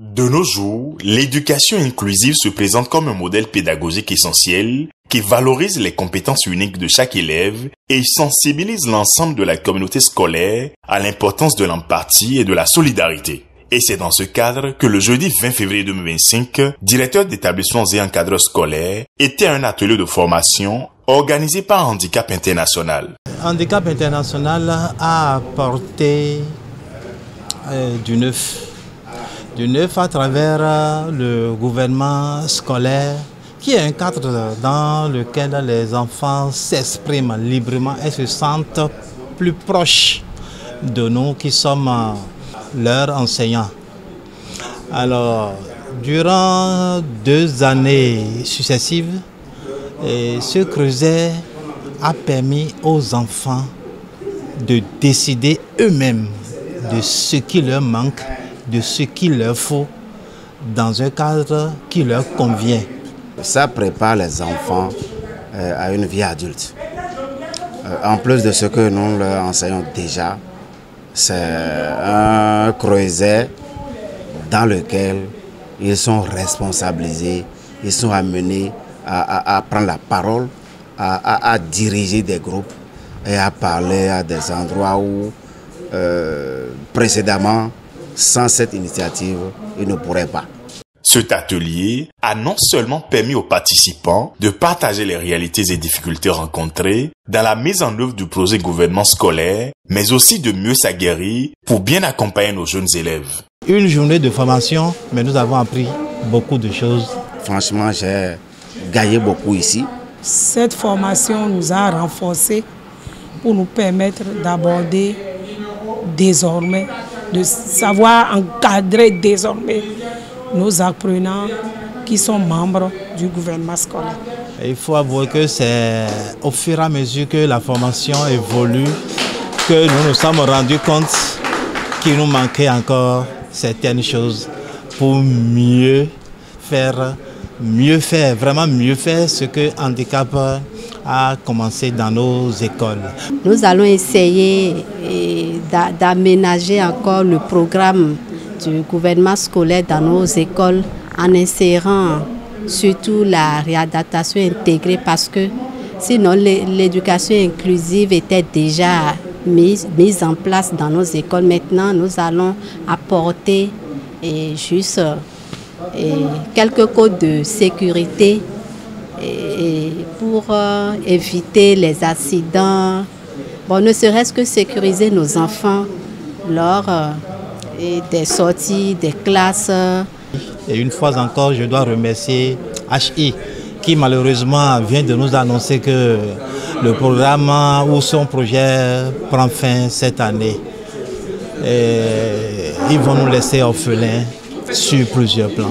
De nos jours, l'éducation inclusive se présente comme un modèle pédagogique essentiel qui valorise les compétences uniques de chaque élève et sensibilise l'ensemble de la communauté scolaire à l'importance de l'empathie et de la solidarité. Et c'est dans ce cadre que le jeudi 20 février 2025, directeur d'établissements et encadreurs scolaires était à un atelier de formation organisé par Handicap International. Handicap International a apporté du neuf à travers le gouvernement scolaire, qui est un cadre dans lequel les enfants s'expriment librement et se sentent plus proches de nous qui sommes leurs enseignants. Alors, durant 2 années successives, ce creuset a permis aux enfants de décider eux-mêmes de ce qui leur manque, de ce qu'il leur faut dans un cadre qui leur convient. Ça prépare les enfants à une vie adulte. En plus de ce que nous leur enseignons déjà, c'est un creuset dans lequel ils sont responsabilisés, ils sont amenés à prendre la parole, à diriger des groupes et à parler à des endroits où précédemment, sans cette initiative, ils ne pourraient pas. Cet atelier a non seulement permis aux participants de partager les réalités et difficultés rencontrées dans la mise en œuvre du projet gouvernement scolaire, mais aussi de mieux s'aguerrir pour bien accompagner nos jeunes élèves. Une journée de formation, mais nous avons appris beaucoup de choses. Franchement, j'ai gagné beaucoup ici. Cette formation nous a renforcés pour nous permettre d'aborder désormais, de savoir encadrer désormais nos apprenants qui sont membres du gouvernement scolaire. Il faut avouer que c'est au fur et à mesure que la formation évolue que nous nous sommes rendus compte qu'il nous manquait encore certaines choses pour mieux faire, vraiment mieux faire ce que Handicap a commencé dans nos écoles. Nous allons essayer d'aménager encore le programme du gouvernement scolaire dans nos écoles en insérant surtout la réadaptation intégrée parce que sinon l'éducation inclusive était déjà mise en place dans nos écoles. Maintenant, nous allons apporter juste quelques codes de sécurité pour éviter les accidents. Bon, ne serait-ce que sécuriser nos enfants lors des sorties, des classes. Et une fois encore, je dois remercier HI qui malheureusement vient de nous annoncer que le programme ou son projet prend fin cette année. Et ils vont nous laisser orphelins sur plusieurs plans.